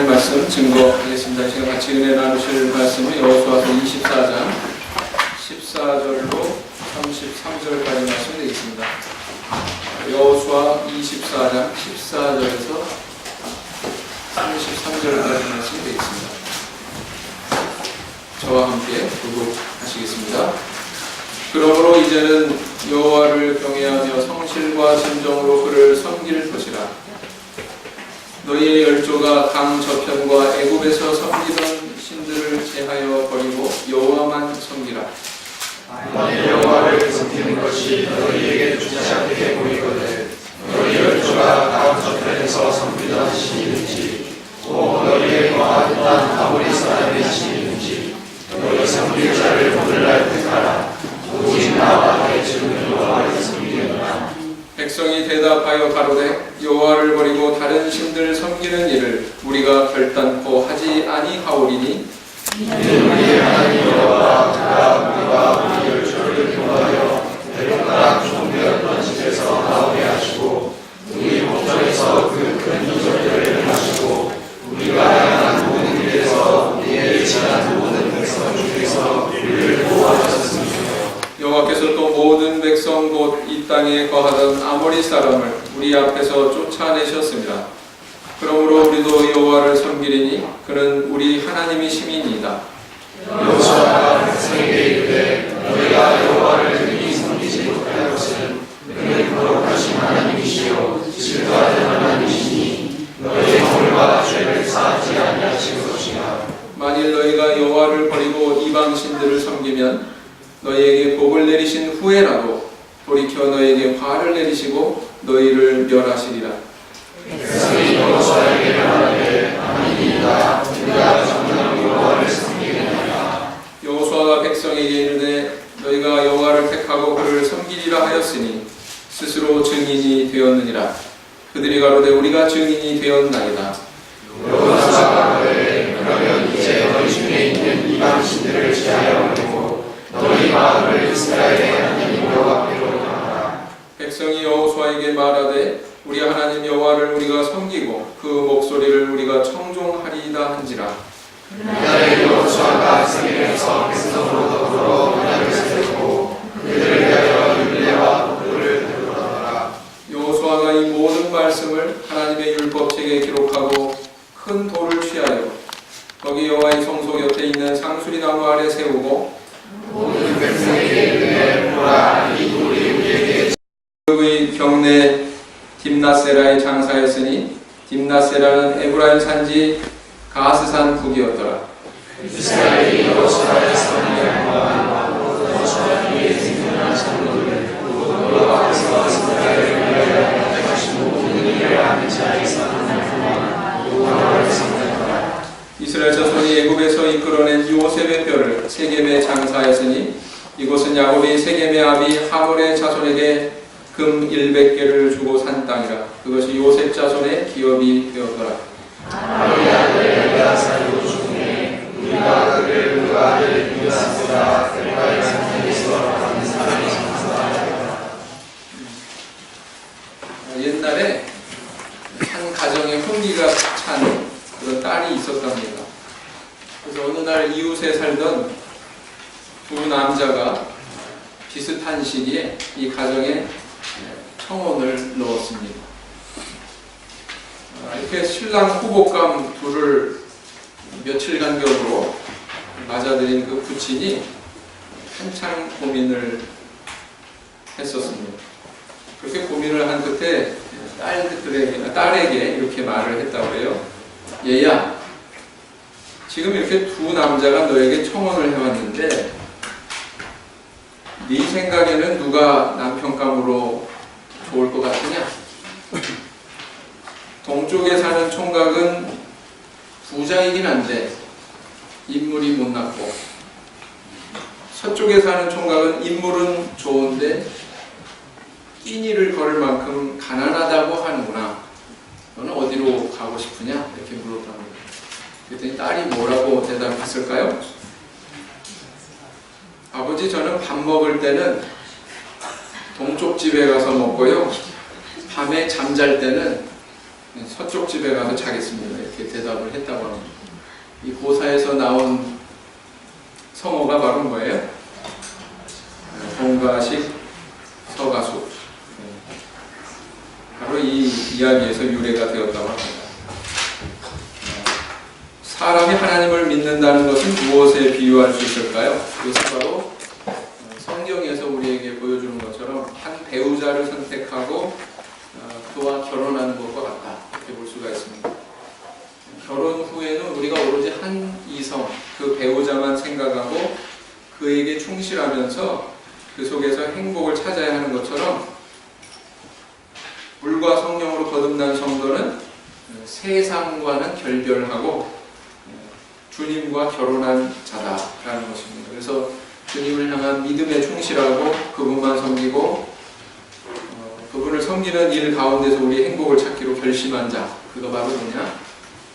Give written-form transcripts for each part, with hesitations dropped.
할 말씀 증거하겠습니다. 제가 같이 은혜 나누실 말씀은 여호수아서 24장 14절로 33절까지 말씀이 되겠습니다. 여호수아 24장 14절에서 33절까지 말씀이 되겠습니다. 저와 함께 교독하시겠습니다. 그러므로 이제는 여호와를 경외하며 성실과 진정으로 그를 섬길 것이라. 너희의 열조가 강 저편과 애굽에서 섬기던 신들을 제하여 버리고 여호와만 섬기라. 만일 여호와를 섬기는 것이 너희에게 주작하게 보이거든 너희 열조가 강 저편에서 섬기던 신이든지 또 너희의 거하던 아모리 사람의 신이든지 너희 섬길 자를 오늘날 택하라. 오직 나와 너희 주는 여호와를 섬기느니라. 백성이 대답하여 가로되 여호와를 버리고 다른 신들을 섬기는 일을 우리가 결단코 하지 아니하오리니 이는 우리의 하나님 여호와 그가 우리와 우리 열조를 교하여 대륙가락 종되었던 집에서 나오게 하시고 우리 목전에서 그 큰 이적들을 행하시고 우리가 향한 모든 길에서 우리의 지난 모든 백성 중에서 우리를 보호하셨으며 여호와께서 또 모든 백성 곧 이 땅에 거하던 아모리 사람을 우리 앞에서 쫓아내셨습니다. 그러므로 우리도 여호와를 섬기리니 그는 우리 하나님이 심이니이다. 여호수아가 백성에게 이르되 너희가 여호와를 능히 섬기지 못할 것은 그는 거룩하신 하나님이시요 질투하는 하나님이시니 너희의 허물과 죄를 사하지 아니하실 것이라. 만일 너희가 여호와를 버리고 이방 신들을 섬기면 너희에게 복을 내리신 후에라도 돌이켜 너희에게 화를 내리시고 너희를 멸하시리라. 백성이 여호수아에게 말하되 아니니이다. 우리가 정녕 여호와를 섬기겠나이다. 여호수아가 백성에게 이르되 너희가 여호와를 택하고 그를 섬기리라 하였으니 스스로 증인이 되었느니라. 그들이 가로되 우리가 증인이 되었나이다. 여호수아가 그러되 그러면 이제 너희 중에 있는 이방 신들을 제하여 버리고 너희 마음을 이스라엘의 하나님 여호와께로 향하라. 백성이 여호수아에게 말하되 우리 하나님 여호와를 우리가 섬기고 그 목소리를 우리가 청종하리이다 한지라. 그날에 여호수아가 세겜에서 백성으로 더불어 문화를 세우고 그들을 위하여 율례와 법도를 배우더라. 여호수아가 이 모든 말씀을 하나님의 율법책에 기록하고 큰 돌을 취하여 거기 여호와의 성소 곁에 있는 상수리 나무 아래 세우고 모든 백성에게 이르되 보라 이 돌이 우리에게 그의 경내 딥나세라의 장사였으니 딥나세라는 에브라임 산지 가스산 북이었더라. 이스라엘이 여호수아의 선을 공부하고 여호수아 뒤에 생겨난 장로들 여호와께서 이스라엘을 위하여 택하신 모든 일을 아는 자에서 하나님과 여호와를 섬겼더라. 이스라엘 자손이 애굽에서 이끌어낸 요셉의 뼈를 세겜에 장사하였으니 이곳은 야곱이 세겜의 아비 하몰의 자손에게 금 100개를 주고 산 땅이라. 그것이 요셉 자손의 기업이 되었더라. 아버지 아들 엘리야사도 중에 우리가 그를 그 아들 유다보다 엘바의 상태에서 받은 사람이 장사하였다. 옛날에 한 가정에 혼기가 찬 그런 딸이 있었답니다. 그래서 어느 날 이웃에 살던 두 남자가 비슷한 시기에 이 가정에 청혼을 넣었습니다. 이렇게 신랑 후복감 둘을 며칠 간격으로 맞아들인 그 부친이 한참 고민을 했었습니다. 그렇게 고민을 한 끝에 딸에게 이렇게 말을 했다고 해요. 얘야, 지금 이렇게 두 남자가 너에게 청혼을 해왔는데 네 생각에는 누가 남편감으로 좋을 것 같으냐? 동쪽에 사는 총각은 부자이긴 한데 인물이 못났고 서쪽에 사는 총각은 인물은 좋은데 끼니를 걸을 만큼 가난하다고 하는구나. 너는 어디로 가고 싶으냐? 이렇게 물었답니다. 그랬더니 딸이 뭐라고 대답했을까요? 아버지, 저는 밥 먹을 때는 동쪽 집에 가서 먹고요. 밤에 잠잘 때는 서쪽 집에 가서 자겠습니다. 이렇게 대답을 했다고 합니다. 이 고사에서 나온 성어가 바로 뭐예요? 동가식 서가수. 바로 이 이야기에서 유래가 되었다고 합니다. 사람이 하나님을 믿는다는 것은 무엇에 비유할 수 있을까요? 이것은 바로 성경에서 우리에게 보여주는 것처럼 한 배우자를 선택하고 그와 결혼하는 것과 같다. 이렇게 볼 수가 있습니다. 결혼 후에는 우리가 오로지 한 이성, 그 배우자만 생각하고 그에게 충실하면서 그 속에서 행복을 찾아야 하는 것처럼 물과 성령으로 거듭난 성도는 세상과는 결별하고 주님과 결혼한 자다라는 것입니다. 그래서 주님을 향한 믿음에 충실하고 그분만 섬기고 그분을 섬기는 일 가운데서 우리의 행복을 찾기로 결심한 자, 그가 바로 뭐냐?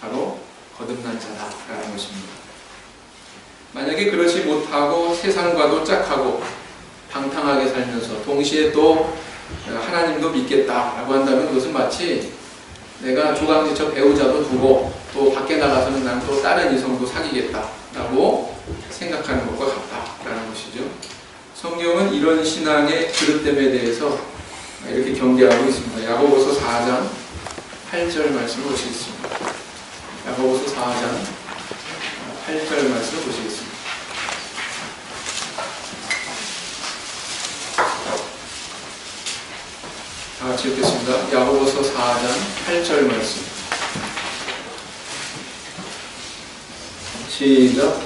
바로 거듭난 자다라는 것입니다. 만약에 그렇지 못하고 세상과도 짝하고 방탕하게 살면서 동시에 또 하나님도 믿겠다라고 한다면 그것은 마치 내가 조강지처 배우자도 두고 또 밖에 나가서는 난 또 다른 이성도 사귀겠다라고 생각하는 것과 같다라는 것이죠. 성경은 이런 신앙의 그릇됨에 대해서 이렇게 경계하고 있습니다. 야고보서 4장 8절 말씀을 보시겠습니다. 야고보서 4장 8절 말씀을 보시겠습니다. 다 같이 읽겠습니다. 야고보서 4장 8절 말씀. 시작.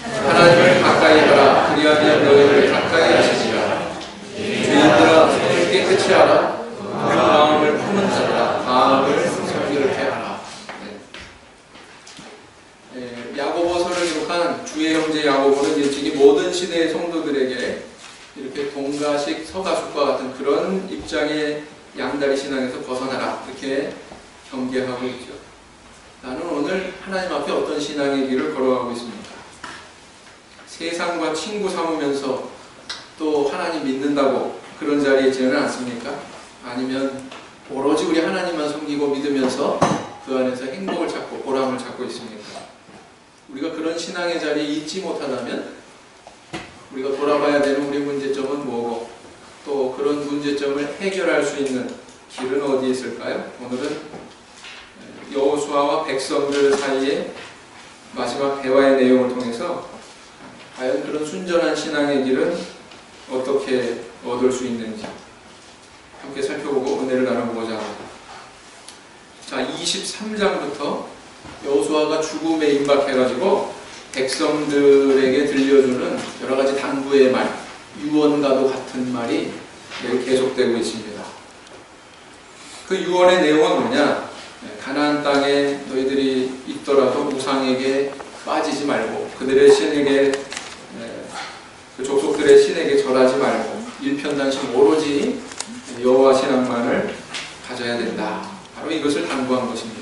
하나님을 가까이 하라. 그리하면 너희를 가까이 하시리라. 주인들아, 손을 깨끗이 하라. 마음을 품은 자라. 마음을 성결케 하라. 야고보서를 기록한 주의 형제 야고보는 일찍이 모든 시대의 성도들에게 이렇게 동가식 서가숙과 같은 그런 입장의 양다리 신앙에서 벗어나라. 이렇게 경계하고 있죠. 나는 오늘 하나님 앞에 어떤 신앙의 길을 걸어가고 있습니까? 세상과 친구 삼으면서 또 하나님 믿는다고 그런 자리에 있지는 않습니까? 아니면 오로지 우리 하나님만 섬기고 믿으면서 그 안에서 행복을 찾고 보람을 찾고 있습니까? 우리가 그런 신앙의 자리에 있지 못하다면 우리가 돌아봐야 되는 우리 문제점은 뭐고 또 그런 문제점을 해결할 수 있는 길은 어디에 있을까요? 오늘은 여호수아와 백성들 사이의 마지막 대화의 내용을 통해서 과연 그런 순전한 신앙의 길은 어떻게 얻을 수 있는지 함께 살펴보고 은혜를 나눠보고자 합니다. 자, 23장부터 여호수아가 죽음에 임박해가지고 백성들에게 들려주는 여러 가지 당부의 말, 유언과도 같은 말이 계속되고 있습니다. 그 유언의 내용은 뭐냐? 가나안 땅에 너희들이 있더라도 우상에게 빠지지 말고 그들의 신에게 그 족속들의 신에게 절하지 말고 일편단심 오로지 여호와 신앙만을 가져야 된다. 바로 이것을 당부한 것입니다.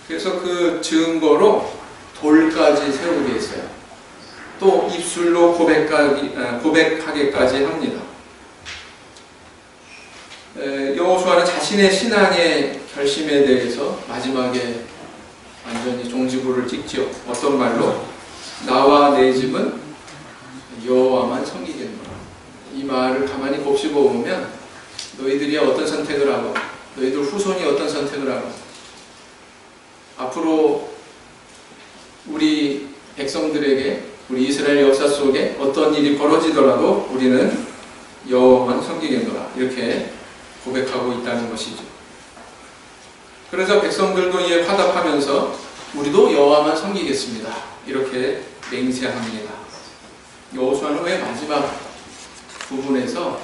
그래서 그 증거로 돌까지 세우게 했어요. 또 입술로 고백하게까지 합니다. 여호수아는 자신의 신앙의 결심에 대해서 마지막에 완전히 종지부를 찍죠. 어떤 말로? 나와 내 집은 여호와만 섬기겠노라. 이 말을 가만히 곱씹어 보면 너희들이 어떤 선택을 하고 너희들 후손이 어떤 선택을 하고 앞으로 우리 백성들에게 우리 이스라엘 역사 속에 어떤 일이 벌어지더라도 우리는 여호와만 섬기겠노라. 이렇게 고백하고 있다는 것이죠. 그래서 백성들도 이에 화답하면서 우리도 여호와만 섬기겠습니다. 이렇게 맹세합니다. 여호수아는 왜 마지막 부분에서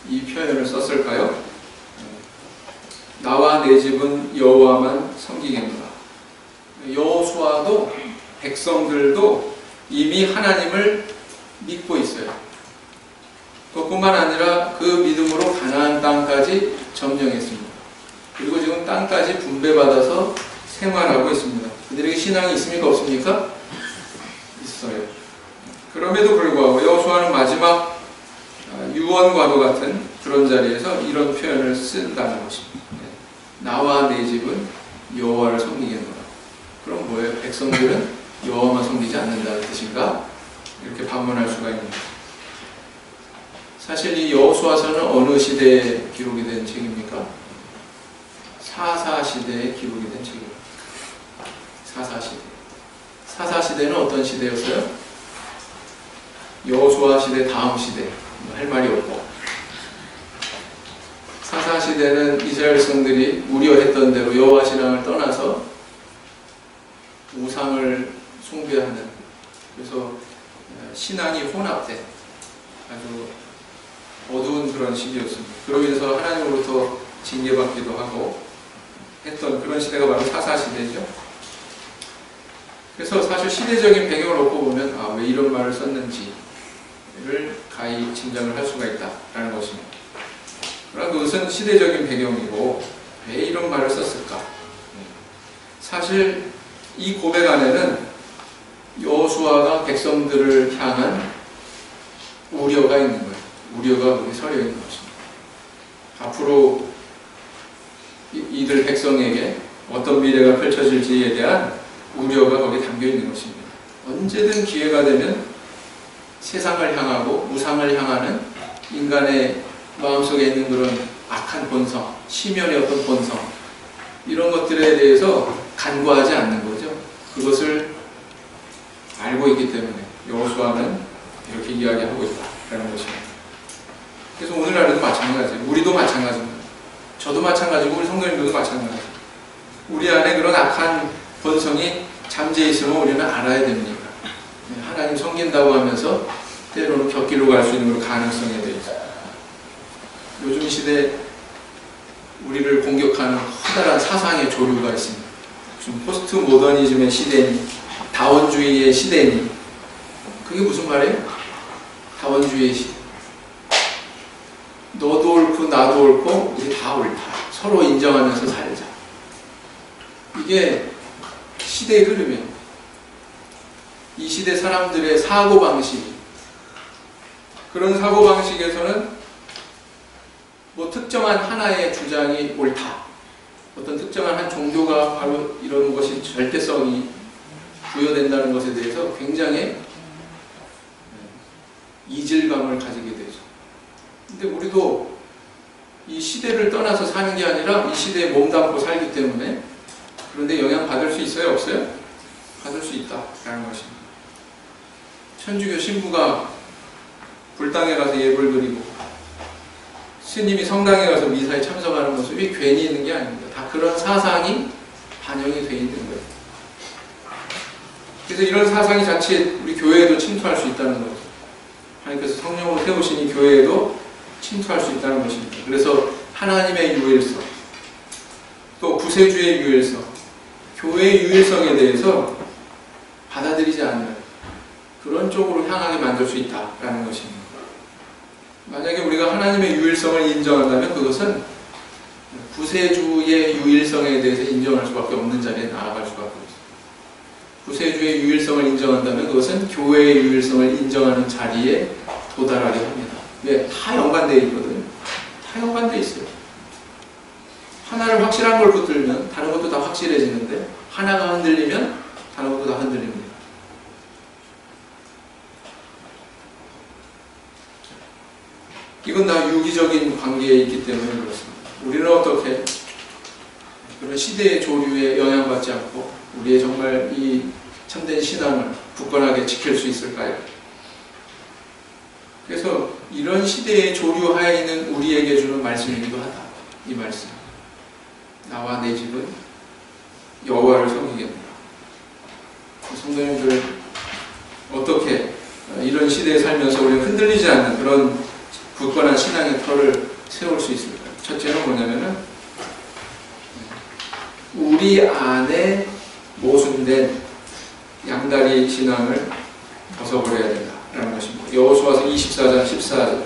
이 표현을 썼을까요? 나와 내 집은 여호와만 섬기겠노라. 여호수아도 백성들도 이미 하나님을 믿고 있어요. 그뿐만 아니라 그 믿음으로 가나안 땅까지 점령했습니다. 그리고 지금 땅까지 분배받아서 생활하고 있습니다. 그들에게 신앙이 있습니까? 없습니까? 있어요. 그럼에도 불구하고 여호수아는 마지막 유언과도 같은 그런 자리에서 이런 표현을 쓴다는 것입니다. 나와 내 집은 여호와를 섬기겠노라. 그럼 뭐예요? 백성들은 여호와만 섬기지 않는다는 뜻인가? 이렇게 반문할 수가 있습니다. 사실 이 여호수아서는 어느 시대에 기록이 된 책입니까? 사사 시대에 기록이 된 책입니다. 사사 시대. 사사 시대는 어떤 시대였어요? 여호수아 시대 다음 시대. 할 말이 없고. 사사 시대는 이스라엘 백성들이 우려했던 대로 여호와 신앙을 떠나서 우상을 숭배하는, 그래서 신앙이 혼합된 아주 어두운 그런 시기였습니다. 그로 인해서 하나님으로부터 징계받기도 하고 했던 그런 시대가 바로 사사 시대죠. 그래서 사실 시대적인 배경을 놓고 보면 왜 이런 말을 썼는지를 가히 짐작을 할 수가 있다라는 것입니다. 그러나 그것은 시대적인 배경이고 왜 이런 말을 썼을까? 사실 이 고백 안에는 여호수아가 백성들을 향한 우려가 있는 거예요. 우려가 거기 서려 있는 것입니다. 앞으로 이들 백성에게 어떤 미래가 펼쳐질지에 대한 우려가 거기에 담겨 있는 것입니다. 언제든 기회가 되면 세상을 향하고 우상을 향하는 인간의 마음속에 있는 그런 악한 본성, 심연의 어떤 본성, 이런 것들에 대해서 간과하지 않는 거죠. 그것을 알고 있기 때문에 여호수아는 이렇게 이야기하고 있다라는 것입니다. 그래서 오늘날에도 마찬가지예요. 우리도 마찬가지입니다. 저도 마찬가지고 우리 성도님들도 마찬가지예요. 우리 안에 그런 악한 본성이 잠재 있으면 우리는 알아야 됩니다. 하나님 섬긴다고 하면서 때로는 곁길로 갈 수 있는 그런 가능성에 대해서. 요즘 시대 우리를 공격하는 커다란 사상의 조류가 있습니다. 지금 포스트 모더니즘의 시대니, 다원주의의 시대니, 그게 무슨 말이에요? 다원주의의 시대. 너도 옳고 나도 옳고 우리 다 옳다. 서로 인정하면서 살자. 이게 시대의 흐름이에요. 이 시대 사람들의 사고방식, 그런 사고방식에서는 뭐 특정한 하나의 주장이 옳다, 어떤 특정한 한 종교가 바로 이런 것이 절대성이 부여된다는 것에 대해서 굉장히 이질감을 가지게 되죠. 근데 우리도 이 시대를 떠나서 사는 게 아니라 이 시대에 몸담고 살기 때문에, 그런데 영향받을 수 있어요? 없어요? 받을 수 있다라는 것입니다. 천주교 신부가 불당에 가서 예불 드리고 스님이 성당에 가서 미사에 참석하는 모습이 괜히 있는 게 아닙니다. 다 그런 사상이 반영이 되어 있는 거예요. 그래서 이런 사상이 자칫 우리 교회에도 침투할 수 있다는 거죠. 하나님께서 성령으로 세우신 이 교회에도 침투할 수 있다는 것입니다. 그래서 하나님의 유일성, 또 구세주의 유일성, 교회의 유일성에 대해서 받아들이지 않는 그런 쪽으로 향하게 만들 수 있다라는 것입니다. 만약에 우리가 하나님의 유일성을 인정한다면 그것은 구세주의 유일성에 대해서 인정할 수밖에 없는 자리에 나아갈 수밖에 없습니다. 구세주의 유일성을 인정한다면 그것은 교회의 유일성을 인정하는 자리에 도달하게 합니다. 왜? 다 연관되어 있거든요. 다 연관되어 있어요. 하나를 확실한 걸 붙들면 다른 것도 다 확실해지는데, 하나가 흔들리면 다른 것도 다 흔들립니다. 이건 다 유기적인 관계에 있기 때문에 그렇습니다. 우리는 어떻게 그런 시대의 조류에 영향받지 않고 우리의 정말 이 참된 신앙을 굳건하게 지킬 수 있을까요? 그래서 이런 시대의 조류하에 있는 우리에게 주는 말씀이기도 하다. 이 말씀. 나와 내 집은 여호와를 섬기겠노라. 성도님들, 어떻게 이런 시대에 살면서 우리가 흔들리지 않는 그런 굳건한 신앙의 터를 세울 수 있을까요? 첫째는 뭐냐면은 우리 안에 모순된 양다리 신앙을 벗어버려야 된다라는 것입니다. 여호수아서 24장 14절.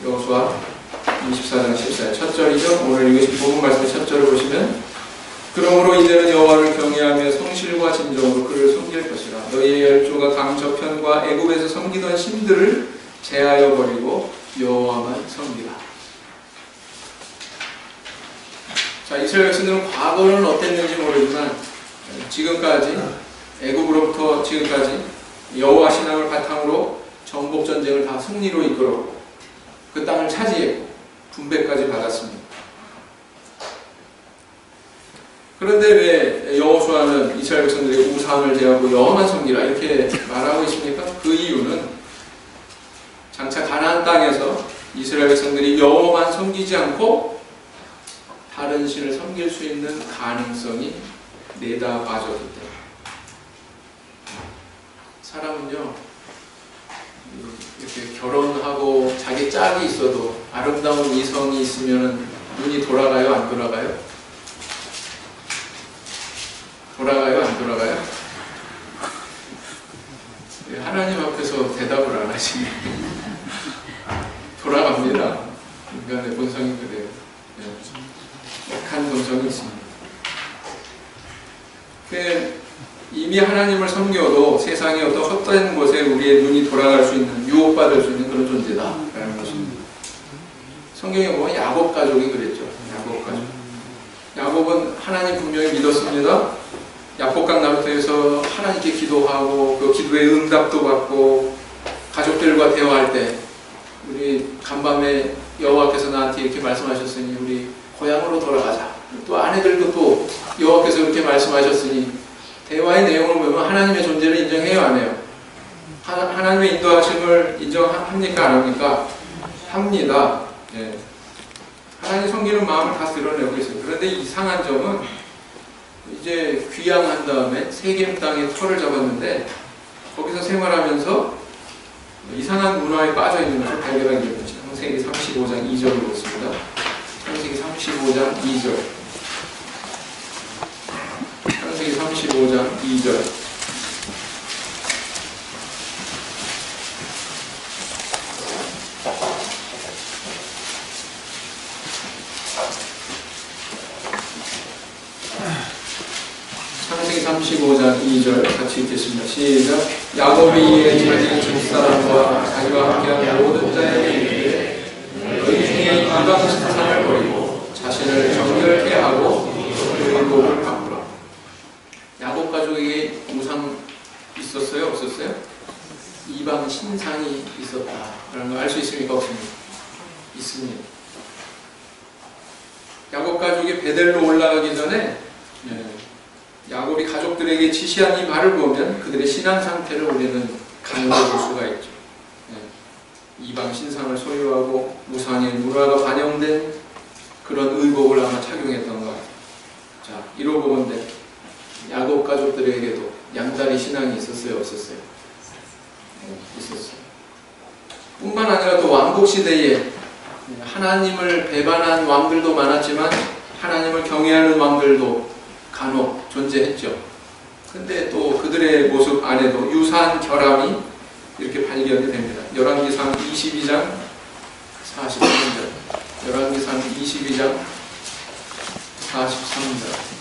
여호수아 24장 14절. 첫 절이죠. 오늘 읽으신 본문 말씀의 첫 절을 보시면, 그러므로 이제는 여호와를 경외하며 성실과 진정으로 그를 섬길 것이라. 너희의 열조가 강 저편과 애굽에서 섬기던 신들을 제하여 버리고 여호와만 섬기라. 자, 이스라엘 백성들은 과거는 어땠는지 모르지만 지금까지 애굽으로부터 지금까지 여호와 신앙을 바탕으로 정복 전쟁을 다 승리로 이끌었고 그 땅을 차지했고 분배까지 받았습니다. 그런데 왜 여호수아는 이스라엘 백성들에게 우상을 제하고 여호와만 섬기라 이렇게 말하고 있습니까? 그 이유는 장차 가나안 땅에서 이스라엘 백성들이 여호와만 섬기지 않고 다른 신을 섬길 수 있는 가능성이 내다봐졌기 때문에. 사람은요 이렇게 결혼하고 자기 짝이 있어도 아름다운 이성이 있으면 눈이 돌아가요? 안 돌아가요? 돌아가요? 안 돌아가요? 하나님 앞에서 대답을 안 하시네. 돌아갑니다. 인간의 본성이 그래요. 약한 본성이 있습니다. 이미 하나님을 섬겨도 세상의 어떤 헛된 곳에 우리의 눈이 돌아갈 수 있는, 유혹받을 수 있는 그런 존재다라는 것입니다. 성경에 보면 야곱 가족이 그랬죠. 야곱 가족. 야곱은 하나님 분명히 믿었습니다. 야복강 나루터에서 하나님께 기도하고 그 기도의 응답도 받고 가족들과 대화할 때 우리 간밤에 여호와께서 나한테 이렇게 말씀하셨으니 우리 고향으로 돌아가자. 또 아내들도 또 여호와께서 이렇게 말씀하셨으니 대화의 내용을 보면 하나님의 존재를 인정해요, 안 해요? 하나님의 인도하심을 인정합니까, 안 합니까? 합니다. 예. 하나님 섬기는 마음을 다 드러내고 있어요. 그런데 이상한 점은 이제 귀양한 다음에 세겜 땅에 터를 잡았는데 거기서 생활하면서 이상한 문화에 빠져 있는 것을 발견하게 됩니다. 창세기 35장 2절을 보겠습니다. 창세기 35장 2절. 창세기 35장 2절. 창세기 35장 2절 같이 읽겠습니다. 시작. 야곱이 이에 자기 집사람과 자기와 함께한 모든 자에게 이르되 너희 중에 이방 신상을 버리고 자신을 정결케 하고 의복을 바꾸라. 야곱 가족에게 우상 있었어요? 없었어요? 이방 신상이 있었다라는 거 알 수 있습니까? 없습니까? 있습니다. 야곱 가족이 베델로 올라가기 전에 야곱이 가족들에게 지시한 이 말을 보면 그들의 신앙 상태를 우리는 가늠해 볼 수가 있죠. 이방 신상을 소유하고 우상의 문화가 반영된 그런 의복을 아마 착용했던 것 같아요. 자, 이러고 보는데 야곱 가족들에게도 양다리 신앙이 있었어요? 없었어요? 있었어요. 뿐만 아니라 또 왕국 시대에 하나님을 배반한 왕들도 많았지만 하나님을 경외하는 왕들도 간혹 존재했죠. 근데 또 그들의 모습 안에도 유사한 결함이 이렇게 발견이 됩니다. 열왕기상 22장 43절. 열왕기상 22장 43절.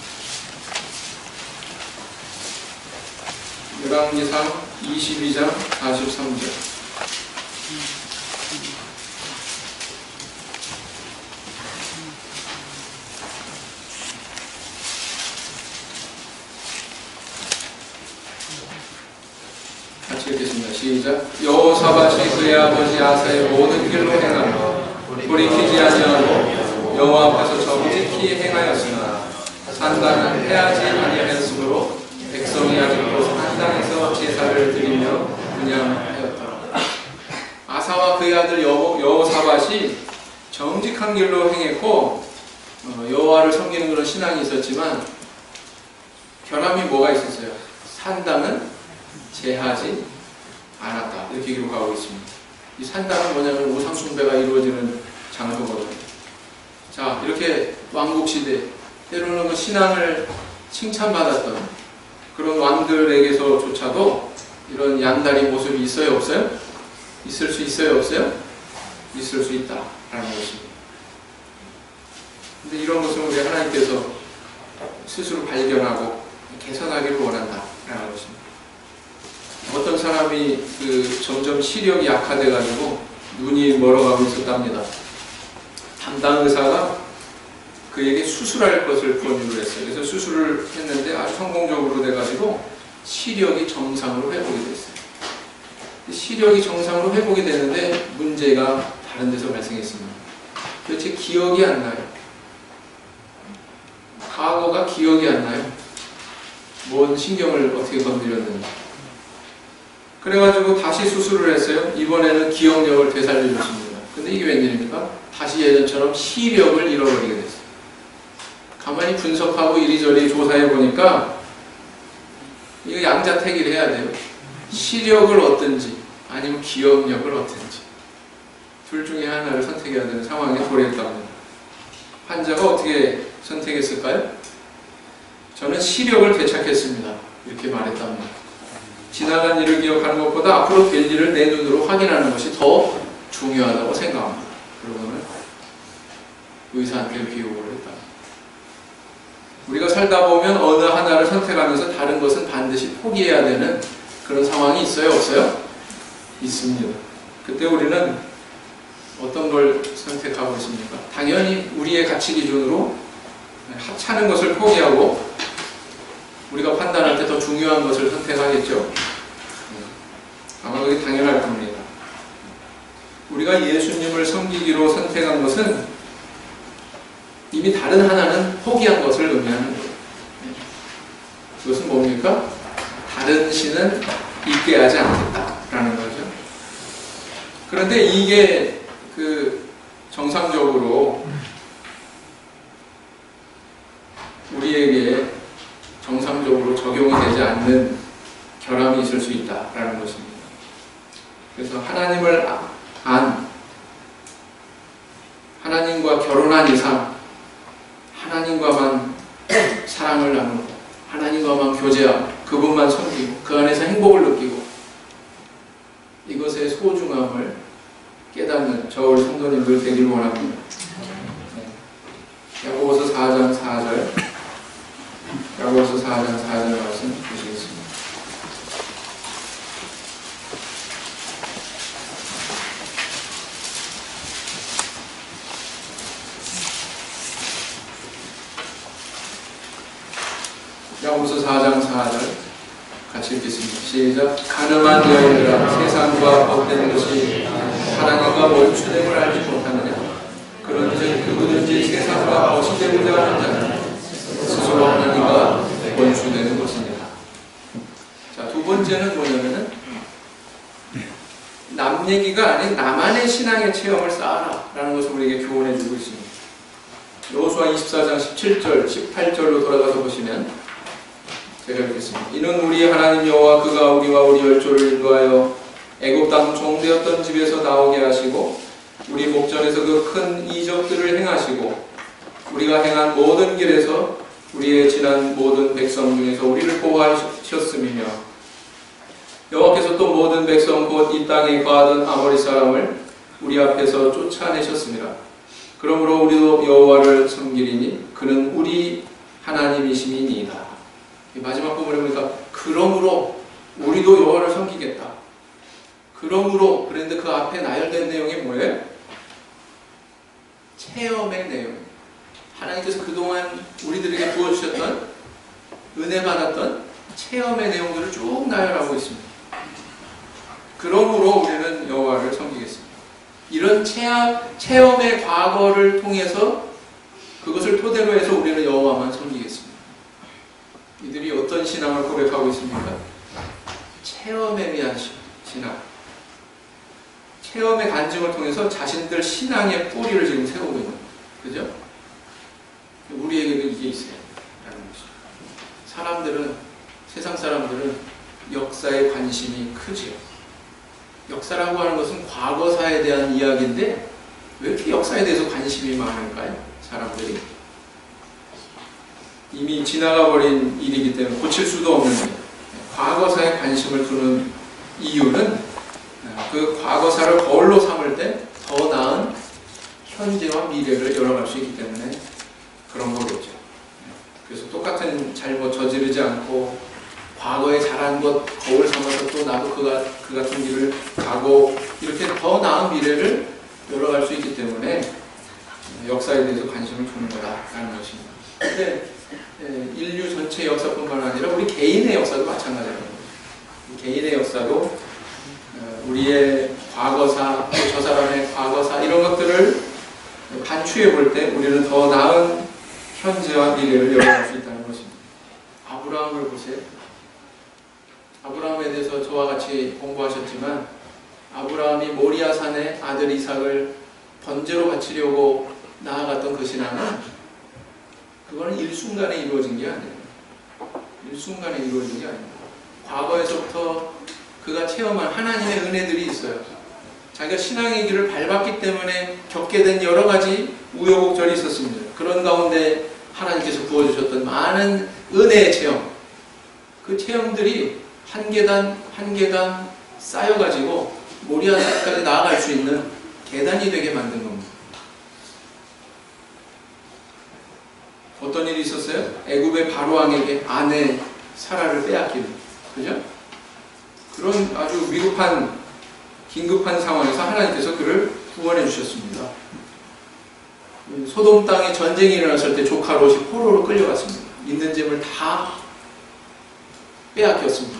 열왕기상 22장 43절. 같이 읽겠습니다. 시작. 여호사밧이 그의 아버지 아사의 모든 길로 행하며 돌이키지 아니하고 여호와 앞에서 정직히 행하였으나 산당은 해하지 아니하였으므로 백성이 아직도 산당에서 제사를 드리며 분향하였더라. 아사와 그의 아들 여호사밧이 정직한 길로 행했고 여호와를 섬기는 그런 신앙이 있었지만 결함이 뭐가 있었어요? 산당은 제하지 않았다. 이렇게 기록하고 있습니다. 이 산당은 뭐냐면 우상 숭배가 이루어지는 장소거든요. 자, 이렇게 왕국시대 때로는 그 신앙을 칭찬받았던 그런 왕들에게서조차도 이런 양다리 모습이 있어요? 없어요? 있을 수 있어요? 없어요? 있을 수 있다라는 것입니다. 근데 이런 것을 우리 하나님께서 스스로 발견하고 개선하기를 원한다라는 것입니다. 어떤 사람이 점점 시력이 약화돼가지고 눈이 멀어가고 있었답니다. 담당 의사가 그에게 수술할 것을 권유를 했어요. 그래서 수술을 했는데 아주 성공적으로 돼가지고 시력이 정상으로 회복이 됐어요. 시력이 정상으로 회복이 되는데 문제가 다른 데서 발생했습니다. 도대체 기억이 안 나요. 과거가 기억이 안 나요. 뭔 신경을 어떻게 건드렸는지. 그래가지고 다시 수술을 했어요. 이번에는 기억력을 되살려줬습니다. 근데 이게 웬일입니까? 다시 예전처럼 시력을 잃어버리게 됐어요. 가만히 분석하고 이리저리 조사해 보니까 이거 양자택일을 해야 돼요. 시력을 얻든지 아니면 기억력을 얻든지 둘 중에 하나를 선택해야 되는 상황에 도래했답니다. 환자가 어떻게 선택했을까요? 저는 시력을 되찾겠습니다. 이렇게 말했답니다. 지나간 일을 기억하는 것보다 앞으로 될 일을 내 눈으로 확인하는 것이 더 중요하다고 생각합니다. 그러고는 의사한테 비호를 했다. 우리가 살다 보면 어느 하나를 선택하면서 다른 것은 반드시 포기해야 되는 그런 상황이 있어요? 없어요? 있습니다. 그때 우리는 어떤 걸 선택하고 있습니까? 당연히 우리의 가치 기준으로 하찮은 것을 포기하고 우리가 판단할 때 더 중요한 것을 선택하겠죠. 아마 그게 당연할 겁니다. 우리가 예수님을 섬기기로 선택한 것은 이미 다른 하나는 포기한 것을 의미하는 거예요. 그것은 뭡니까? 다른 신은 있게 하지 않겠다라는 거죠. 그런데 이게 정상적으로 우리에게 정상적으로 적용이 되지 않는 결함이 있을 수 있다라는 것입니다. 그래서 하나님을 하나님과 결혼한 이상 하나님과만 사랑을 나누고 하나님과만 교제하고 그분만 섬기고 그 안에서 행복을 느끼고 이것의 소중함을 깨닫는 저 우리 성도님들 되길 원합니다. 야고보서 4장 4절 야고보서 4장 4절 말씀 보시겠습니다. 야고보서 4장 4절 같이 읽겠습니다. 시작. 가늠한 여인들아 세상과 법된 것이 하나님과 원수됨을 알지 못하느냐. 그런즉 누구든지 세상과 거시되고자 하는 자는 스스로 하나님과 원수되는 것입니다. 자, 두 번째는 뭐냐면은 남 얘기가 아닌 나만의 신앙의 체험을 쌓아라 라는 것을 우리에게 교훈해 주고 있습니다. 여호수아 24장 17절 18절로 돌아가서 보시면 제가 읽겠습니다. 이는 우리 하나님 여호와 그가 우리와 우리 열조를 인도하여 애굽 땅 종되었던 집에서 나오게 하시고 우리 목전에서 그 큰 이적들을 행하시고 우리가 행한 모든 길에서 우리의 지난 모든 백성 중에서 우리를 보호하셨음이며 여호와께서 또 모든 백성 곧 이 땅에 거하던 아모리 사람을 우리 앞에서 쫓아내셨습니다. 그러므로 우리도 여호와를 섬기리니 그는 우리 하나님이심이니이다. 마지막 부분에 보니까 그러므로 우리도 여호와를 섬기겠다. 그러므로 그런데 그 앞에 나열된 내용이 뭐예요? 체험의 내용. 하나님께서 그동안 우리들에게 부어주셨던 은혜 받았던 체험의 내용들을 쭉 나열하고 있습니다. 그러므로 우리는 여호와를 섬기겠습니다. 이런 체험의 과거를 통해서 그것을 토대로 해서 우리는 여호와만 섬기겠습니다. 이들이 어떤 신앙을 고백하고 있습니까? 체험에 의한 신앙. 체험의 간증을 통해서 자신들 신앙의 뿌리를 지금 세우고 있는 거예요. 그죠? 우리에게도 이게 있어요. 라는 것이죠. 사람들은, 세상 사람들은 역사에 관심이 크지요. 역사라고 하는 것은 과거사에 대한 이야기인데 왜 이렇게 역사에 대해서 관심이 많을까요? 사람들이. 이미 지나가 버린 일이기 때문에 고칠 수도 없는 일. 과거사에 관심을 두는 이유는 그 과거사를 거울로 삼을 때 더 나은 현재와 미래를 열어갈 수 있기 때문에 그런 거겠죠. 그래서 똑같은 잘못 저지르지 않고 과거에 잘한 것 거울 삼아서 또 나도 그 같은 길을 가고 이렇게 더 나은 미래를 열어갈 수 있기 때문에 역사에 대해서 관심을 두는 거다라는 것입니다. 근데 인류 전체 역사뿐만 아니라 우리 개인의 역사도 마찬가지라는 거예요. 개인의 역사도 우리의 과거사, 또 저 사람의 과거사 이런 것들을 반추해 볼 때 우리는 더 나은 현재와 미래를 열어갈 수 있다는 것입니다. 아브라함을 보세요. 아브라함에 대해서 저와 같이 공부하셨지만 아브라함이 모리아산에 아들 이삭을 번제로 바치려고 나아갔던 그 신앙은 그거는 일순간에 이루어진 게 아니에요. 일순간에 이루어진 게 아닙니다. 과거에서부터 그가 체험한 하나님의 은혜들이 있어요. 자기가 신앙의 길을 밟았기 때문에 겪게 된 여러 가지 우여곡절이 있었습니다. 그런 가운데 하나님께서 부어주셨던 많은 은혜의 체험, 그 체험들이 한 계단 한 계단 쌓여가지고 모리아산까지 나아갈 수 있는 계단이 되게 만든 겁니다. 어떤 일이 있었어요? 애굽의 바로왕에게 아내 사라를 빼앗기는, 그죠? 그런 아주 위급한 긴급한 상황에서 하나님께서 그를 구원해 주셨습니다. 소돔 땅에 전쟁이 일어났을 때 조카 롯이 포로로 끌려갔습니다. 있는 재물 다 빼앗겼습니다.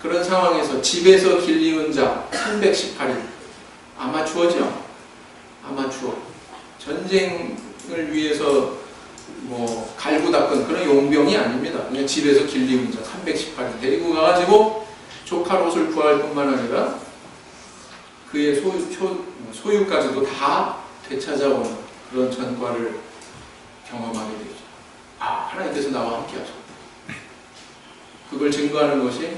그런 상황에서 집에서 길리운 자 318일, 아마추어죠? 아마추어. 전쟁을 위해서 갈고 닦은 그런 용병이 아닙니다. 그냥 집에서 길리운 자 318일 데리고 가가지고 조카 롯을 구할 뿐만 아니라 그의 소유까지도 다 되찾아오는 그런 전과를 경험하게 되죠. 하나님께서 나와 함께 하셨다. 그걸 증거하는 것이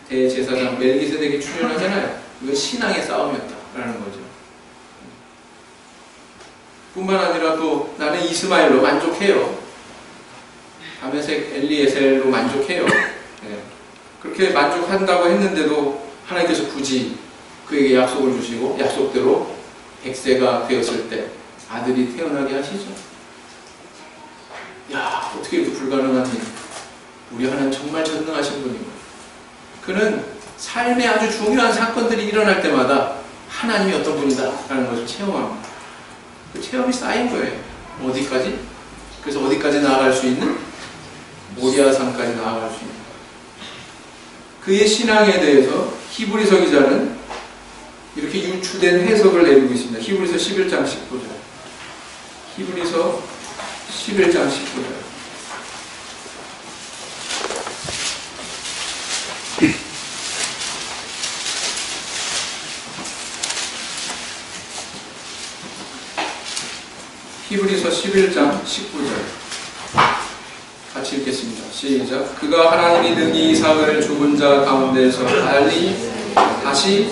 대제사장 멜기세덱이 출연하잖아요. 이건 신앙의 싸움이었다라는 거죠. 뿐만 아니라 또 나는 이스마엘로 만족해요. 다메섹 엘리에셀로 만족해요. 네. 그렇게 만족한다고 했는데도 하나님께서 굳이 그에게 약속을 주시고 약속대로 100세가 되었을 때 아들이 태어나게 하시죠. 야, 어떻게 이렇게 불가능한 일. 우리 하나님 정말 전능하신 분이고, 그는 삶의 아주 중요한 사건들이 일어날 때마다 하나님이 어떤 분이다라는 것을 체험합니다. 그 체험이 쌓인 거예요. 어디까지? 그래서 어디까지 나아갈 수 있는? 모리아산까지 나아갈 수 있는. 그의 신앙에 대해서 히브리서 기자는 이렇게 유추된 해석을 내리고 있습니다. 히브리서 11장 19절. 히브리서 11장 19절. 히브리서 11장 19절 같이 읽겠습니다. 시작. 그가 하나님이 능히 이삭을 죽은 자 가운데서 다시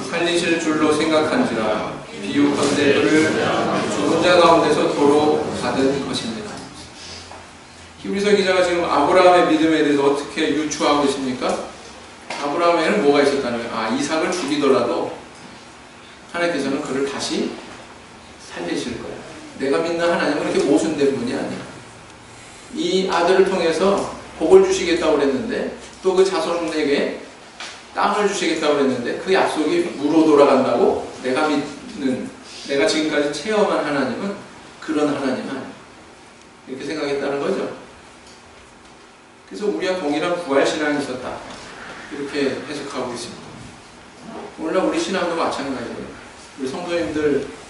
살리실 줄로 생각한지라 비유컨대 그를 죽은 자 가운데서 도로 받은 것입니다. 히브리서 기자가 지금 아브라함의 믿음에 대해서 어떻게 유추하고 있습니까? 아브라함에는 뭐가 있었다는 거예요? 이삭을 죽이더라도 하나님께서는 그를 다시 살리실 거예요. 내가 믿는 하나님은 그렇게 모순된 분이 아니야. 이 아들을 통해서 복을 주시겠다고 그랬는데 또 그 자손에게 땅을 주시겠다고 그랬는데 그 약속이 무로 돌아간다고 내가 지금까지 체험한 하나님은 그런 하나님 아니야. 이렇게 생각했다는 거죠. 그래서 우리가 동일한 부활신앙이 있었다. 이렇게 해석하고 있습니다. 오늘날 우리 신앙도 마찬가지예요. 우리 성도님들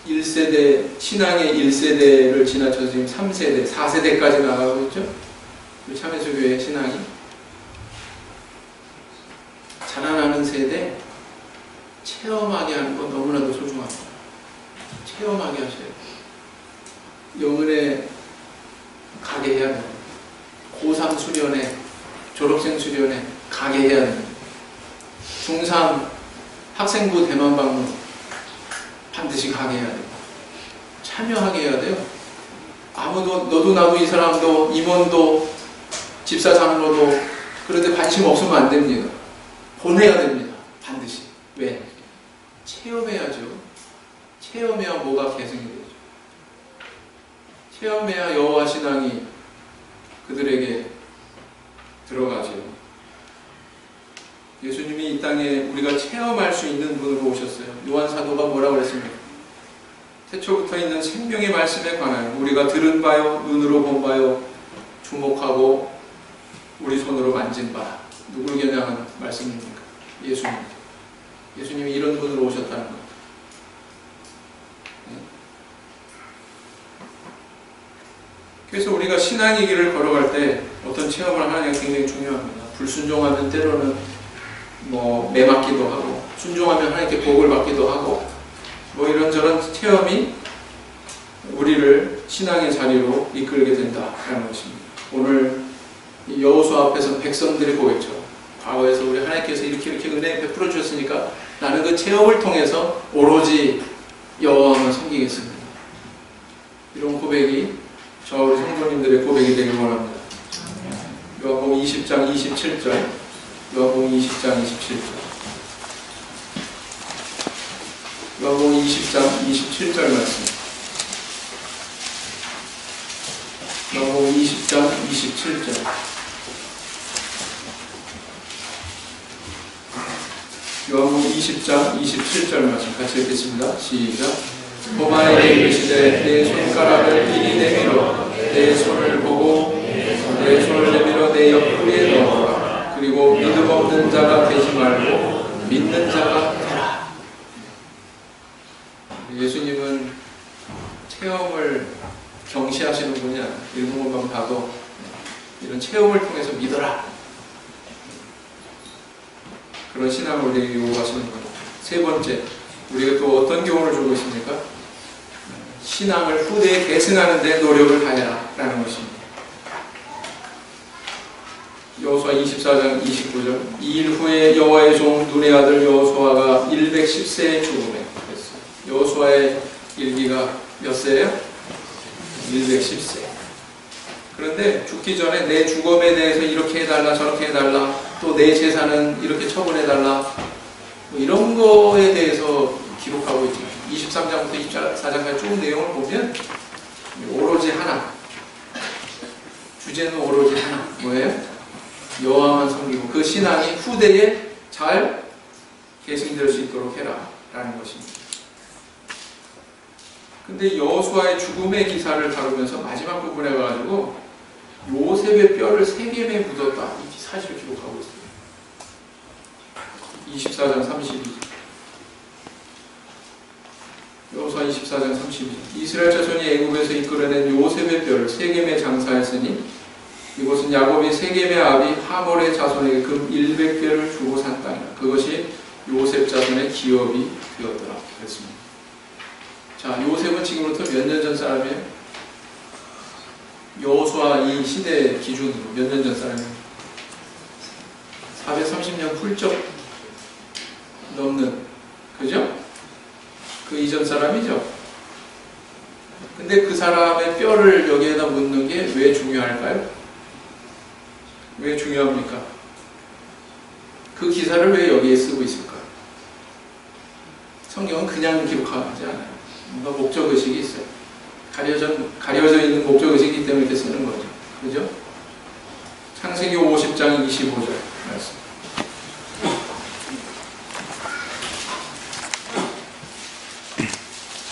1세대, 신앙의 1세대를 지나쳐서 지금 3세대, 4세대까지 나가고 있죠. 우리 참회수교회 신앙이 자라나는 세대 체험하게 하는 건 너무나도 소중합니다. 체험하게 하셔야 돼요. 영은에 가게 해야 됩니다. 고3 수련회, 졸업생 수련회 가게 해야 됩니다. 중3 학생부 대만 방문 반드시 가게 해야 돼요. 참여하게 해야 돼요. 아무도, 너도 나도 이 사람도 임원도 집사 장로도 그런데 관심 없으면 안 됩니다. 보내야 됩니다. 반드시. 왜? 체험해야죠. 체험해야 뭐가 개성이 되죠. 체험해야 여호와 신앙이 그들에게 들어가죠. 예수님이 이 땅에 우리가 체험할 수 있는 분으로 오셨어요. 요한 사도가 뭐라고 그랬습니까? 태초부터 있는 생명의 말씀에 관하여 우리가 들은 바요, 눈으로 본 바요, 주목하고 우리 손으로 만진 바. 누구를 겨냥한 말씀입니까? 예수님. 예수님이 이런 분으로 오셨다는 것. 그래서 우리가 신앙의 길을 걸어갈 때 어떤 체험을 하느냐가 굉장히 중요합니다. 불순종하면 때로는 매 맞기도 하고, 순종하면 하나님께 복을 받기도 하고, 이런저런 체험이 우리를 신앙의 자리로 이끌게 된다라는 것입니다. 오늘 여호수아 앞에서 백성들이 고백처럼 과거에서 우리 하나님께서 이렇게 은혜 베풀어 주셨으니까 나는 그 체험을 통해서 오로지 여호와만 섬기겠습니다. 이런 고백이 저와 우리 성도님들의 고백이 되길 원합니다. 요한복음 20장 27절, 요한복음 20장 27절, 요한복음 20장 27절 말씀. 요한복음 20장 27절. 요한복음 20장 27절 말씀 같이 읽겠습니다. 시작. 도마에게 이르시되 내 손가락을 이리 내밀어 내 손을 보고 내 손을 내밀어 내 옆구리에 넣어라. 그리고 믿음 없는 자가 되지 말고 믿는 자가 되라. 예수님은 체험을 경시하시는 분이 아니에요. 읽은 것만 봐도 이런 체험을 통해서 믿어라. 그런 신앙을 우리에게 요구하시는 거예요. 세 번째, 우리가 또 어떤 교훈을 주고 있습니까? 신앙을 후대에 계승하는 데 노력을 다해라 라는 것입니다. 여호수아 24장 29절. 이 일 후에 여호와의 종 눈의 아들 여호수아가 110세에 죽음에 했어요. 여호수아의 일기가 몇 세예요? 110세. 그런데 죽기 전에 내 죽음에 대해서 이렇게 해달라 저렇게 해달라, 또 내 재산은 이렇게 처분해달라, 이런 거에 대해서 기록하고 있죠. 23장부터 24장까지 쭉 내용을 보면 오로지 하나, 주제는 오로지 하나, 뭐예요? 여호와만 섬기고 그 신앙이 후대에 잘 계승될 수 있도록 해라 라는 것입니다. 근데 여호수아의 죽음의 기사를 다루면서 마지막 부분에 가가지고 요셉의 뼈를 세겜에 묻었다, 이 사실을 기록하고 있어요. 24장 32절. 여호수아 24장 32절. 이스라엘 자손이 애굽에서 이끌어낸 요셉의 뼈를 세겜에 장사했으니 이곳은 야곱이 세겜의 아비 하몰의 자손에게 금 100개를 주고 산 땅이라. 그것이 요셉 자손의 기업이 되었더라. 그랬습니다. 자, 요셉은 지금부터 몇 년 전 사람이에요? 여호수아 이 시대 기준으로 몇 년 전 사람이에요? 430년 훌쩍 넘는, 그죠? 그 이전 사람이죠. 근데 그 사람의 뼈를 여기에다 묻는 게 왜 중요할까요? 왜 중요합니까? 그 기사를 왜 여기에 쓰고 있을까요? 성경은 그냥 기록하지 않아요. 뭔가 목적의식이 있어요. 가려져 있는 목적의식이기 때문에 이렇게 쓰는 거죠. 그죠? 창세기 50장 25절 말씀.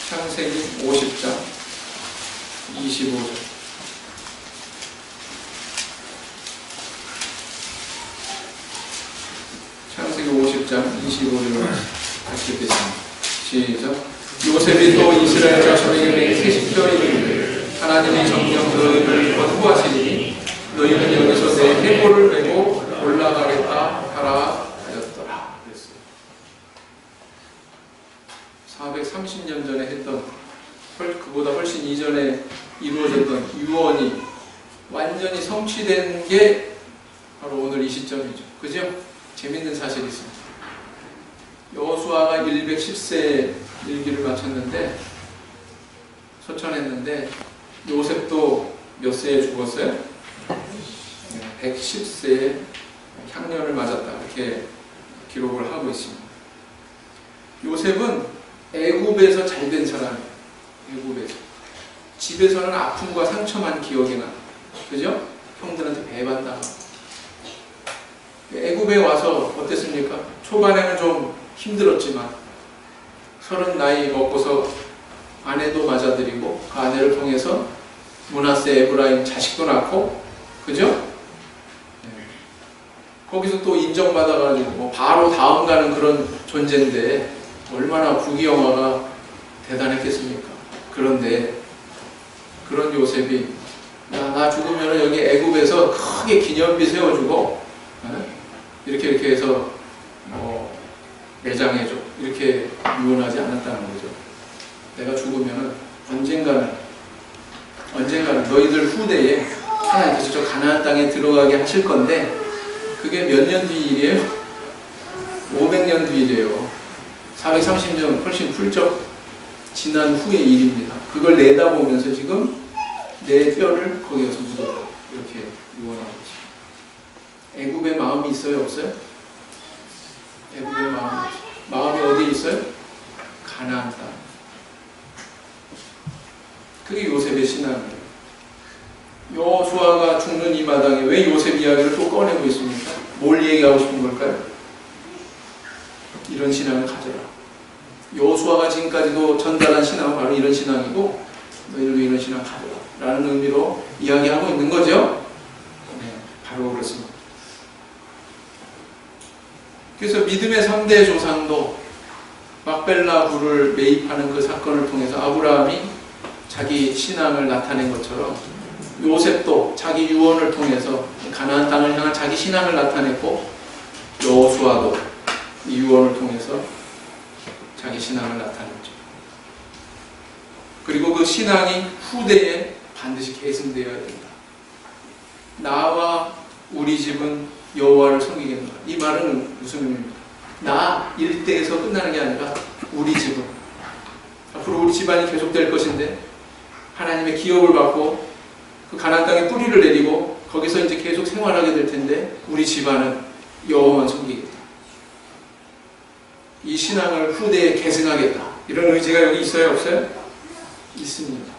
창세기 50장 25절. 창세기 50장 25절을 같이 읽겠습니다. 시작. 요셉이 또 이스라엘 자손에게 맹세시켜 이르기를 하나님이 정녕 너희를 권고하시니 너희는 여기서 내 해골을 메고 올라가겠다 하라 하였더라. 그랬어요. 430년 전에 했던, 그보다 훨씬 이전에 이루어졌던 유언이 완전히 성취된 게 바로 오늘 이 시점이죠. 그죠? 재밌는 사실이 있습니다. 여호수아가 110세에 일기를 마쳤는데, 소천했는데, 요셉도 몇 세에 죽었어요? 110세에 향년을 맞았다, 이렇게 기록을 하고 있습니다. 요셉은 애굽에서 잘된 사람이에요. 애굽에서. 집에서는 아픔과 상처만 기억이 나. 그죠? 형들한테 배반당하고. 애굽에 와서 어땠습니까? 초반에는 좀 힘들었지만 30 나이 먹고서 아내도 맞아들이고 그 아내를 통해서 므낫세 에브라임 자식도 낳고, 그죠? 거기서 또 인정받아가지고 뭐 바로 다음 가는 그런 존재인데 얼마나 부귀영화가 대단했겠습니까? 그런데 그런 요셉이 나 죽으면 여기 애굽에서 크게 기념비 세워주고 이렇게 해서 매장해줘, 이렇게 유언하지 않았다는 거죠. 내가 죽으면 언젠가는 너희들 후대에 하나님께서 저 가나안 땅에 들어가게 하실 건데 그게 몇 년 뒤 일이에요? 500년 뒤 일이에요. 430년 훨씬 훌쩍 지난 후의 일입니다. 그걸 내다보면서 지금 내 뼈를 거기에서 묻어라, 이렇게 유언하고 있어요. 애굽의 마음이 있어요, 없어요? 애굽의 마음이 어디에 있어요? 가나안 땅. 그게 요셉의 신앙이에요. 여호수아가 죽는 이 마당에 왜 요셉 이야기를 또 꺼내고 있습니까? 뭘 얘기하고 싶은 걸까요? 이런 신앙을 가져라. 여호수아가 지금까지도 전달한 신앙은 바로 이런 신앙이고 너희들도 이런 신앙 가져라 라는 의미로 이야기하고 있는 거죠. 네, 바로 그렇습니다. 그래서 믿음의 3대 조상도 막벨라 굴을 매입하는 그 사건을 통해서 아브라함이 자기 신앙을 나타낸 것처럼 요셉도 자기 유언을 통해서 가나안 땅을 향한 자기 신앙을 나타냈고, 여호수아도 이 유언을 통해서 자기 신앙을 나타냈죠. 그리고 그 신앙이 후대에 반드시 계승되어야 된다. 나와 우리 집은 여호와를 섬기겠노라. 이 말은 무슨 의미입니까? 나 일대에서 끝나는 게 아니라 우리 집은, 앞으로 우리 집안이 계속될 것인데 하나님의 기업을 받고 그 가나안 땅에 뿌리를 내리고 거기서 이제 계속 생활하게 될 텐데 우리 집안은 여호와만 섬기겠다. 이 신앙을 후대에 계승하겠다. 이런 의지가 여기 있어요, 없어요? 있습니다.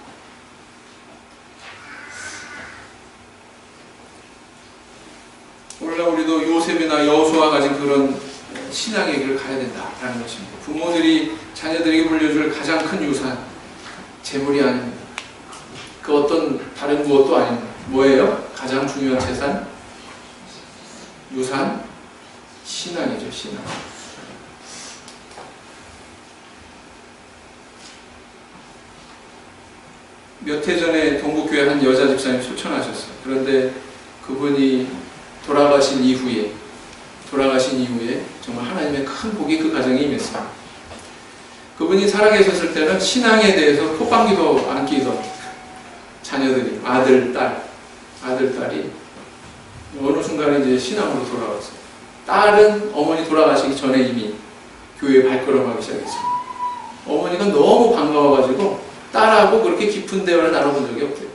오늘날 우리도 요셉이나 여호수아가 가진 그런 신앙의 길을 가야 된다라는 것입니다. 부모들이 자녀들에게 물려줄 가장 큰 유산, 재물이 아닙니다. 그 어떤 다른 무엇도 아닙니다. 뭐예요? 가장 중요한 재산? 유산? 신앙이죠, 신앙. 몇 해 전에 동국교회 한 여자 집사님 초청하셨어요. 그런데 그분이 돌아가신 이후에 정말 하나님의 큰 복이 그 가정에 임했어요. 그분이 살아계셨을 때는 신앙에 대해서 콧방귀도 안 끼던 자녀들이, 아들딸이 어느 순간에 이제 신앙으로 돌아왔어요. 딸은 어머니 돌아가시기 전에 이미 교회에 발걸음하기 시작했습니다. 어머니가 너무 반가워가지고 딸하고 그렇게 깊은 대화를 나눠본 적이 없대요.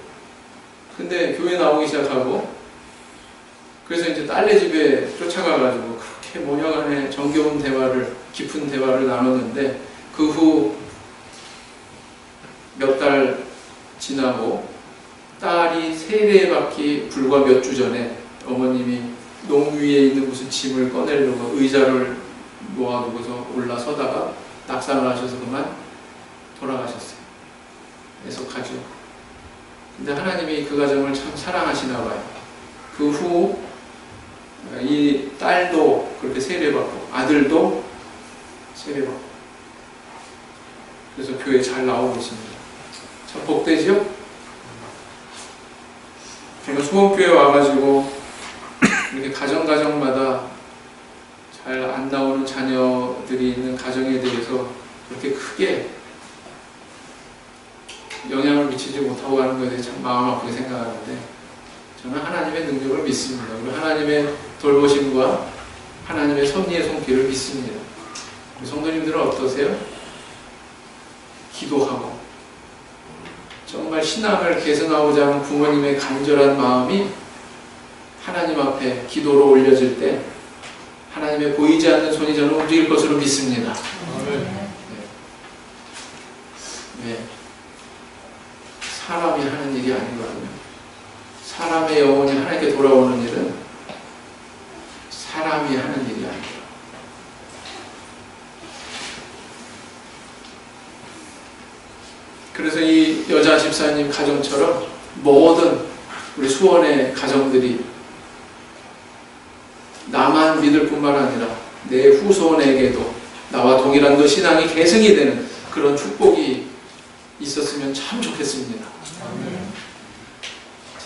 근데 교회 나오기 시작하고 그래서 이제 딸네 집에 쫓아가가지고 그렇게 모녀간에 정겨운 대화를, 깊은 대화를 나눴는데 그 후 몇 달 지나고 딸이 세례받기 불과 몇 주 전에 어머님이 농 위에 있는 무슨 짐을 꺼내려고 의자를 놓아두고서 올라서다가 낙상을 하셔서 그만 돌아가셨어요. 애석하죠. 근데 하나님이 그 가정을 참 사랑하시나 봐요. 그 후 이 딸도 그렇게 세례받고 아들도 세례받고 그래서 교회에 잘 나오고 있습니다. 참 복되지요? 제가 수원교회 와가지고 이렇게 가정마다 잘 안 나오는 자녀들이 있는 가정에 대해서 그렇게 크게 영향을 미치지 못하고 가는 것에 대해서 참 마음 아프게 생각하는데 저는 하나님의 능력을 믿습니다. 그리고 하나님의 돌보심과 하나님의 섭리의 손길을 믿습니다. 성도님들은 어떠세요? 기도하고 정말 신앙을 계승하고자 하는 부모님의 간절한 마음이 하나님 앞에 기도로 올려질 때 하나님의 보이지 않는 손이 저는 움직일 것으로 믿습니다. 네. 사람이 하는 일이 아니거든요. 사람의 영혼이 하나님께 돌아오는 일은 사람이 하는 일이 아니라 집사님 가정처럼 모든 우리 수원의 가정들이 나만 믿을 뿐만 아니라 내 후손에게도 나와 동일한 그 신앙이 계승이 되는 그런 축복이 있었으면 참 좋겠습니다.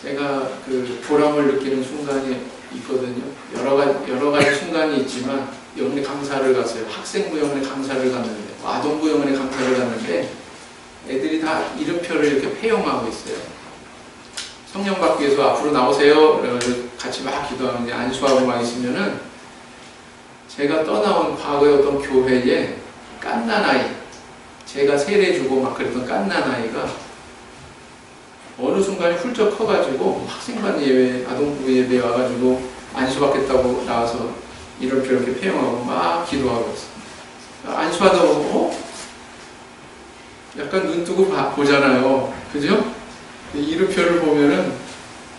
제가 그 보람을 느끼는 순간이 있거든요. 여러 가지 순간이 있지만 영혼의 강사를 갔어요. 학생부 영혼의 강사를 갔는데, 아동부 영혼의 강사를 갔는데 애들이 다 이름표를 이렇게 폐용하고 있어요. 성령 받기 위해서 앞으로 나오세요. 그래가지고 같이 막 기도하는데 안수하고 막 있으면은 제가 떠나온 과거의 어떤 교회에 갓난아이, 제가 세례주고 막 그랬던 갓난아이가 어느 순간에 훌쩍 커가지고 학생반 예배, 아동부 예배 와가지고 안수받겠다고 나와서 이렇게 폐용하고 막 기도하고 있어요. 안수하다 보고 약간 눈 뜨고 보잖아요. 그죠? 이름표를 보면은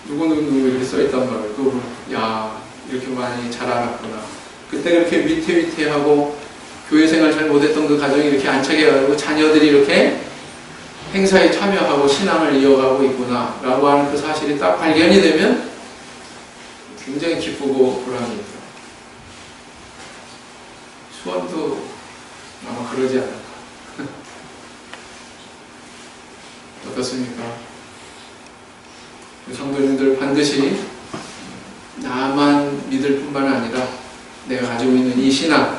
누구 이렇게 써있단 말이에요. 그거 야, 이렇게 많이 자라났구나. 그때 그렇게 위태위태하고 교회 생활 잘 못했던 그 가정이 이렇게 안착해 가지고 자녀들이 이렇게 행사에 참여하고 신앙을 이어가고 있구나 라고 하는 그 사실이 딱 발견이 되면 굉장히 기쁘고 보람이 있더라고요. 수원도 아마 그러지 않을까. 어떻습니까? 성도님들 반드시 나만 믿을 뿐만 아니라 내가 가지고 있는 이 신앙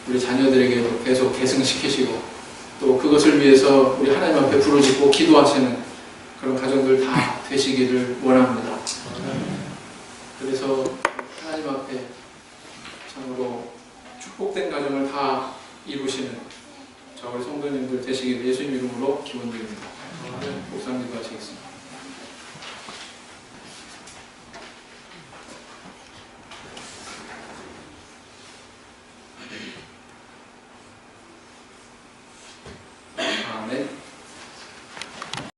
우리 자녀들에게도 계속 계승시키시고 또 그것을 위해서 우리 하나님 앞에 부르짖고 기도하시는 그런 가정들 다 되시기를 원합니다. 그래서